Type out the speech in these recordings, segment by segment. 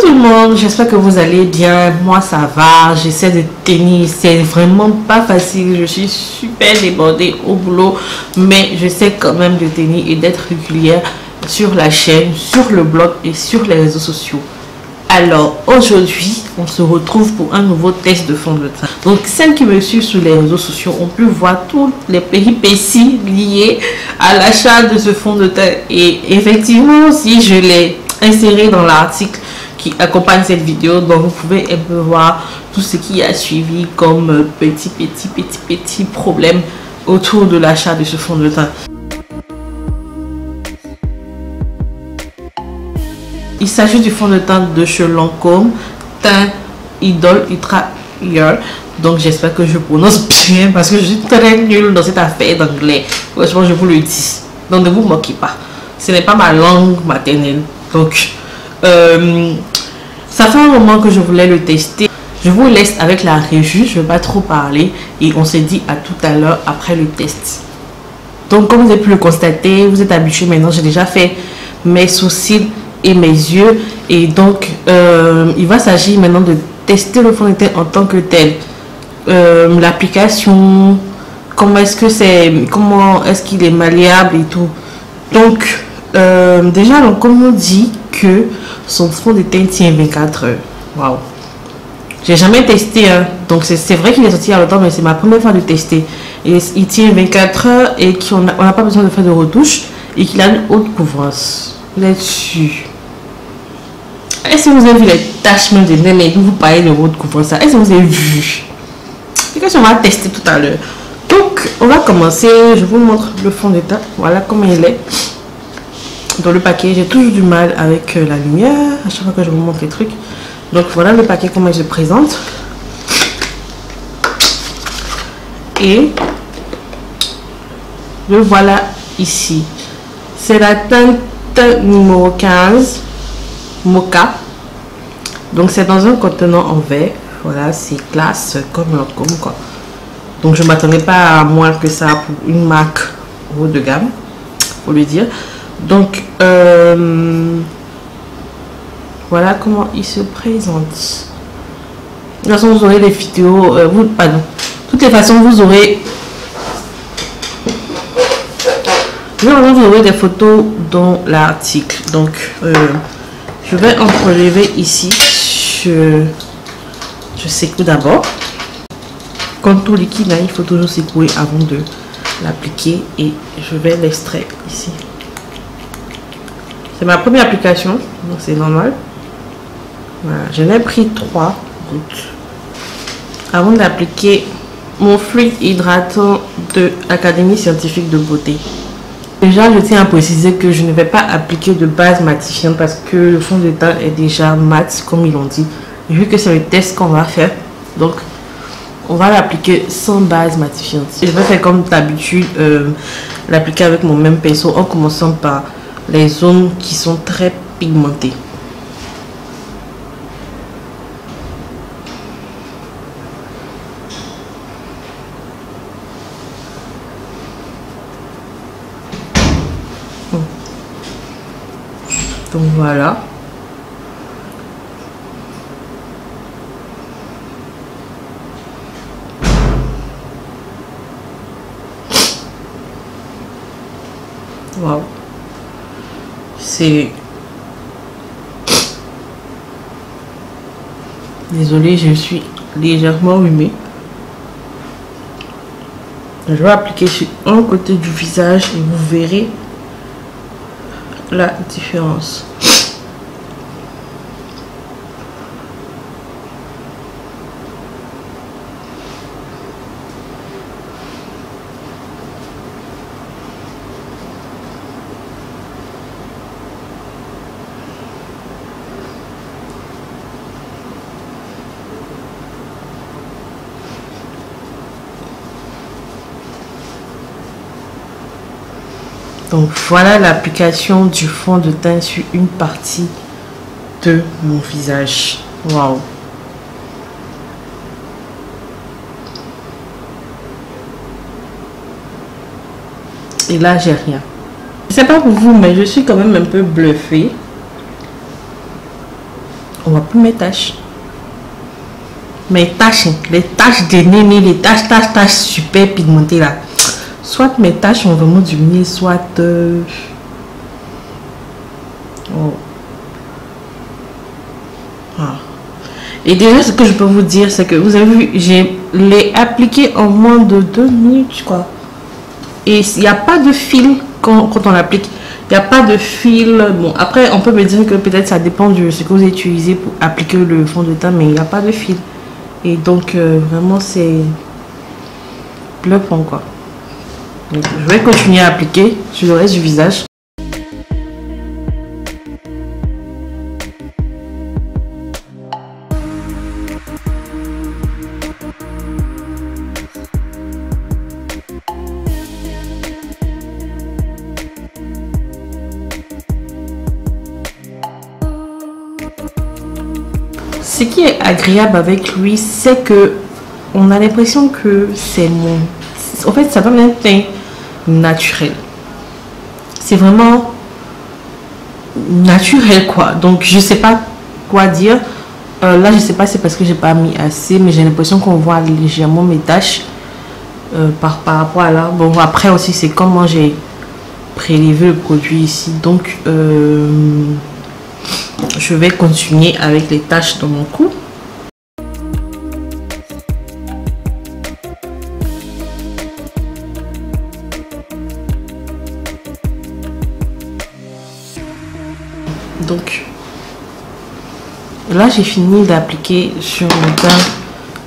tout le monde, j'espère que vous allez bien. Moi ça va, j'essaie de tenir, c'est vraiment pas facile, je suis super débordée au boulot, mais j'essaie quand même de tenir et d'être régulière sur la chaîne, sur le blog et sur les réseaux sociaux. Alors aujourd'hui on se retrouve pour un nouveau test de fond de teint. Donc celles qui me suivent sur les réseaux sociaux ont pu voir toutes les péripéties liées à l'achat de ce fond de teint, et effectivement aussi je l'ai inséré dans l'article qui accompagne cette vidéo, donc vous pouvez un peu voir tout ce qui a suivi comme petit problème autour de l'achat de ce fond de teint. Il s'agit du fond de teint de chez Lancôme, teint Idol Ultra Year. Donc j'espère que je prononce bien parce que je suis très nulle dans cette affaire d'anglais. Franchement, je vous le dis. Donc ne vous moquez pas. Ce n'est pas ma langue maternelle. Donc ça fait un moment que je voulais le tester. Je vous laisse avec la revue. Je ne vais pas trop parler. Et on se dit à tout à l'heure après le test. Donc comme vous avez pu le constater, vous êtes habitué maintenant. J'ai déjà fait mes sourcils et mes yeux, et donc il va s'agir maintenant de tester le fond de teint en tant que tel, l'application, comment est-ce qu'il est malléable et tout. Donc déjà donc, comme on dit que son fond de teint tient 24 heures. Waouh, j'ai jamais testé hein. Donc c'est vrai qu'il est sorti il y a longtemps, mais c'est ma première fois de tester, et il tient 24 heures et qu'on n'a pas besoin de faire de retouche et qu'il a une haute couvrance là-dessus. Est-ce que vous avez vu les taches même de nez, mais vous parlez de haute couvrance? Est-ce que vous avez vu? C'est que on va tester tout à l'heure. Donc on va commencer. Je vous montre le fond de teint. Voilà comment il est dans le paquet. J'ai toujours du mal avec la lumière à chaque fois que je vous montre les trucs. Donc voilà le paquet, comment il se présente. Et le voilà ici. C'est la teinte numéro 15 Mocha. Donc c'est dans un contenant en verre. Voilà, c'est classe comme Lancôme quoi. Donc je m'attendais pas à moins que ça pour une marque haut de gamme, faut le dire. Donc voilà comment il se présente. De toute façon vous aurez des vidéos, pardon. De toutes les façons vous aurez des photos dans l'article. Donc je vais en relever ici. Je secoue d'abord. Comme tout liquide, là, il faut toujours secouer avant de l'appliquer, et je vais l'extraire ici. C'est ma première application, donc c'est normal. Voilà, j'en ai pris 3 gouttes avant d'appliquer mon fluide hydratant de l'Académie scientifique de beauté. Déjà, je tiens à préciser que je ne vais pas appliquer de base matifiante parce que le fond de teint est déjà mat, comme ils l'ont dit. Et vu que c'est le test qu'on va faire, donc on va l'appliquer sans base matifiante. Je vais faire comme d'habitude, l'appliquer avec mon même pinceau en commençant par les zones qui sont très pigmentées. Donc voilà. Wow. C'est... Désolée, je suis légèrement humée. Je vais appliquer sur un côté du visage et vous verrez la différence. Donc voilà l'application du fond de teint sur une partie de mon visage. Waouh. Et là j'ai rien. Je sais pas pour vous, mais je suis quand même un peu bluffée. on voit plus mes taches. Mes taches, les taches de néné, les taches super pigmentées là. Soit mes taches ont vraiment diminué, soit... Oh. Ah. Et déjà, ce que je peux vous dire, c'est que vous avez vu, je l'ai appliqué en moins de 2 minutes, je crois. Et il n'y a pas de fil quand on l'applique. Il n'y a pas de fil. Bon, après, on peut me dire que peut-être ça dépend de ce que vous utilisez pour appliquer le fond de teint, mais il n'y a pas de fil. Et donc, vraiment, c'est bluffant, quoi. Donc, je vais continuer à appliquer sur le reste du visage. Ce qui est agréable avec lui, c'est que on a l'impression que c'est mon... En fait, ça va même être teint naturel. C'est vraiment naturel, quoi. Donc, je sais pas quoi dire. Là, je sais pas, c'est parce que j'ai pas mis assez, mais j'ai l'impression qu'on voit légèrement mes taches par rapport à là. Bon, après aussi, c'est comment j'ai prélevé le produit ici. Donc, je vais continuer avec les taches dans mon cou. Donc là, j'ai fini d'appliquer sur mon teint.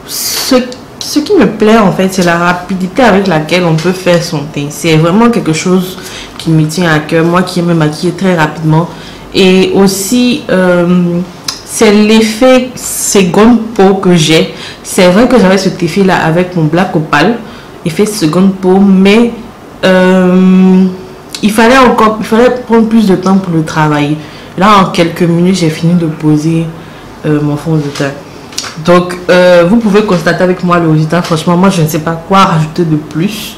Ce qui me plaît en fait, c'est la rapidité avec laquelle on peut faire son teint. C'est vraiment quelque chose qui me tient à cœur. Moi qui aime me maquiller très rapidement. Et aussi, c'est l'effet seconde peau que j'ai. C'est vrai que j'avais cet effet là avec mon Black Opal, effet seconde peau, mais il fallait prendre plus de temps pour le travailler. Là, en quelques minutes, j'ai fini de poser mon fond de teint. Donc, vous pouvez constater avec moi le résultat. Franchement, moi, je ne sais pas quoi rajouter de plus,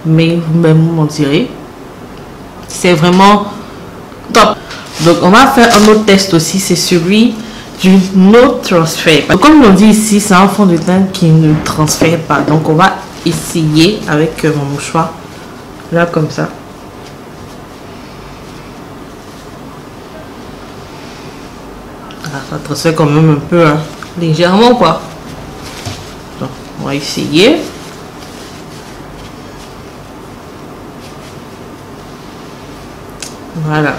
mais vous-même, vous m'en direz. C'est vraiment top. Donc, on va faire un autre test aussi. C'est celui du No Transfer. Comme on dit ici, c'est un fond de teint qui ne transfère pas. Donc, on va essayer avec mon mouchoir. Là, comme ça. Ça transfère quand même un peu, hein, légèrement, quoi. Donc, on va essayer. Voilà.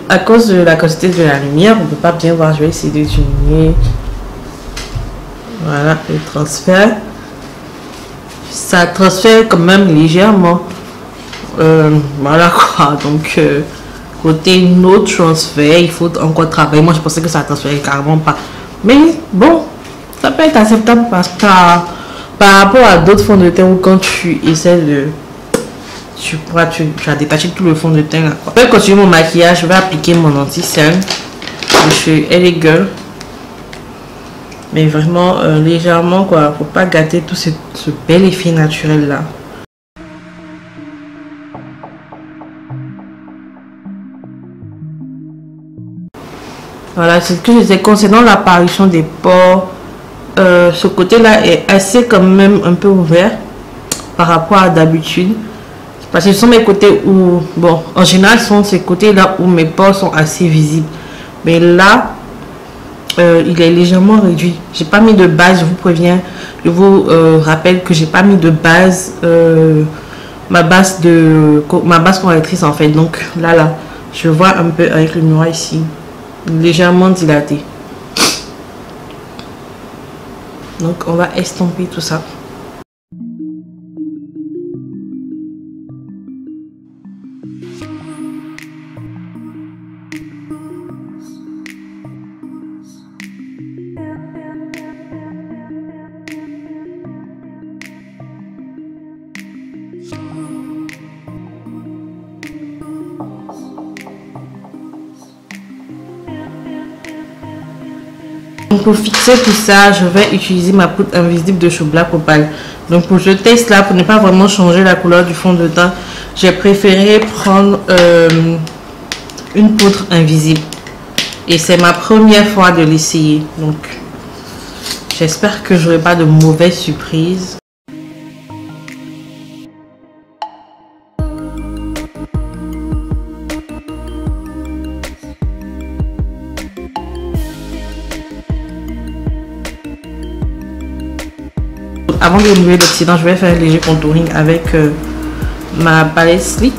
À cause de la quantité de la lumière, on ne peut pas bien voir. Je vais essayer de diminuer. Voilà, le transfert. Ça transfère quand même légèrement. Voilà quoi. Donc, côté No Transfer, il faut encore travailler. Moi, je pensais que ça transférait carrément pas. Mais bon, ça peut être acceptable parce que par rapport à d'autres fonds de teint où quand tu essaies de... Tu as détaché tout le fond de teint là, quoi. Je vais continuer mon maquillage. Je vais appliquer mon anti-cerne de chez LA Girl. Mais vraiment légèrement, quoi. Faut pas gâter tout ce bel effet naturel là. Voilà, c'est ce que je disais concernant l'apparition des pores. Ce côté-là est assez quand même un peu ouvert par rapport à d'habitude. Parce que ce sont mes côtés où, bon, en général, ce sont ces côtés-là où mes pores sont assez visibles. Mais là, il est légèrement réduit. J'ai pas mis de base, je vous préviens. Je vous rappelle que j'ai pas mis de base, ma base correctrice en fait. Donc là, je vois un peu avec le miroir ici, légèrement dilaté. Donc on va estomper tout ça. Donc pour fixer tout ça, je vais utiliser ma poudre invisible de chez Black Opal. Donc pour ce test là, pour ne pas vraiment changer la couleur du fond de teint, j'ai préféré prendre une poudre invisible. Et c'est ma première fois de l'essayer. Donc, j'espère que j'aurai pas de mauvaises surprises. Avant de remuer l'oxydant, je vais faire un léger contouring avec ma palette Sleek.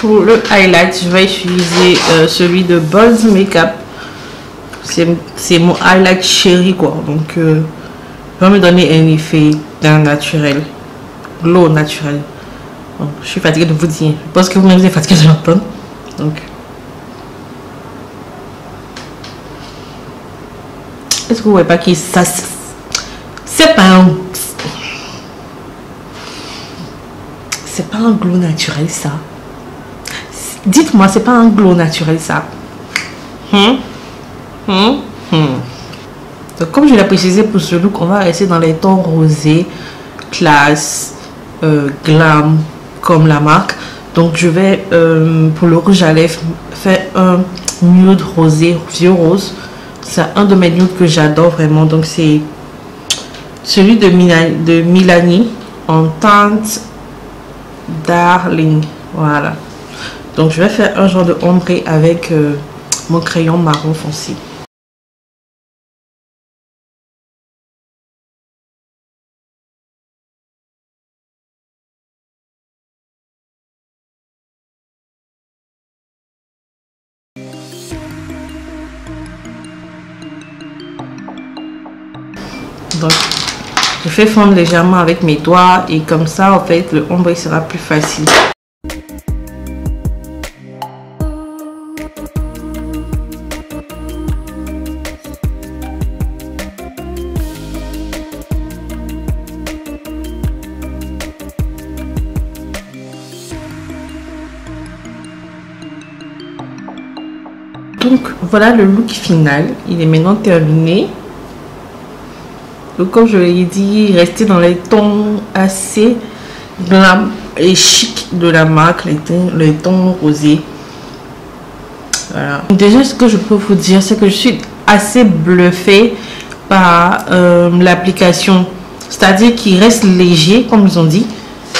Pour le highlight, je vais utiliser celui de Buzz Makeup. C'est mon highlight chéri quoi. Donc, va me donner un effet d'un naturel, glow naturel. Bon, je suis fatiguée de vous dire. Je pense que vous-même vous êtes fatiguée de l'entendre. Donc, est-ce que vous voyez pas que ça, c'est pas un glow naturel ça? Dites-moi, c'est pas un glow naturel ça? Donc, comme je l'ai précisé pour ce look, on va rester dans les tons rosés, classe, glam, comme la marque. Donc, je vais, pour le rouge à lèvres, faire un nude rosé, vieux rose. C'est un de mes nudes que j'adore vraiment. Donc, c'est celui de Milani en teinte Darling. Voilà. Donc, je vais faire un genre de ombré avec mon crayon marron foncé. Donc, je fais fondre légèrement avec mes doigts et comme ça, en fait, le ombré sera plus facile. Donc voilà le look final, il est maintenant terminé. Donc comme je l'ai dit, restez dans les tons assez glam et chic de la marque, les tons rosés. Voilà. Déjà ce que je peux vous dire, c'est que je suis assez bluffée par l'application. C'est-à-dire qu'il reste léger, comme ils ont dit,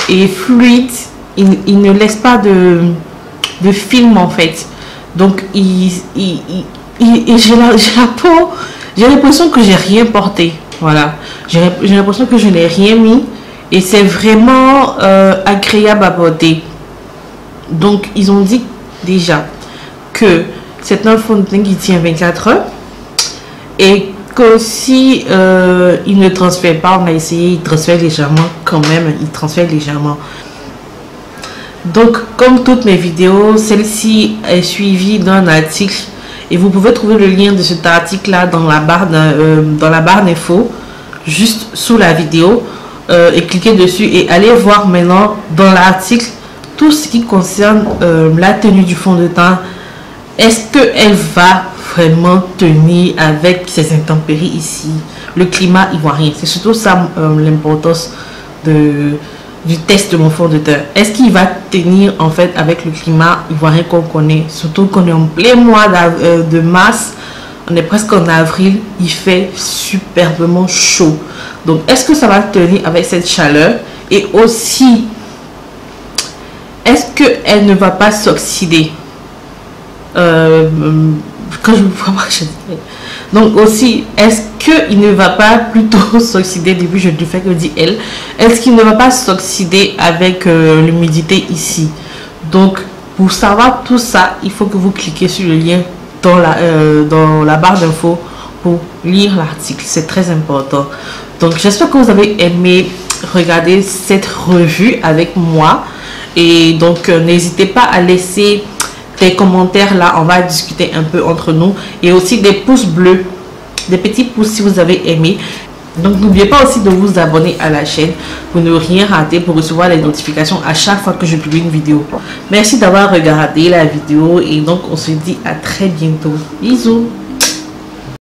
et fluide. Il ne laisse pas de film en fait. Donc, j'ai la peau, j'ai l'impression que j'ai rien porté. Voilà, j'ai l'impression que je n'ai rien mis et c'est vraiment agréable à porter. Donc, ils ont dit déjà que c'est un fond de teint qui tient 24 heures et que si il ne transfère pas, on a essayé, il transfère légèrement quand même, il transfère légèrement. Donc, comme toutes mes vidéos, celle-ci est suivie d'un article et vous pouvez trouver le lien de cet article-là dans la barre d'infos, juste sous la vidéo, et cliquez dessus et allez voir maintenant dans l'article tout ce qui concerne la tenue du fond de teint. Est-ce qu'elle va vraiment tenir avec ces intempéries ici, le climat ivoirien? C'est surtout ça l'importance du test de mon fond de teint. Est-ce qu'il va tenir en fait avec le climat ivoirien qu'on connaît, surtout qu'on est en plein mois de mars, on est presque en avril, il fait superbement chaud. Donc est-ce que ça va tenir avec cette chaleur? Et aussi, est-ce qu'elle ne va pas s'oxyder? Quand je vous vois, je dis. Donc aussi, est-ce qu'il ne va pas plutôt s'oxyder, depuis je ne fais que dire elle, est-ce qu'il ne va pas s'oxyder avec l'humidité ici? Donc pour savoir tout ça, il faut que vous cliquez sur le lien dans la barre d'infos pour lire l'article, c'est très important. Donc j'espère que vous avez aimé regarder cette revue avec moi et donc n'hésitez pas à laisser des commentaires là, on va discuter un peu entre nous et aussi des pouces bleus, des petits pouces si vous avez aimé. Donc n'oubliez pas aussi de vous abonner à la chaîne pour ne rien rater, pour recevoir les notifications à chaque fois que je publie une vidéo. Merci d'avoir regardé la vidéo et donc on se dit à très bientôt. Bisous.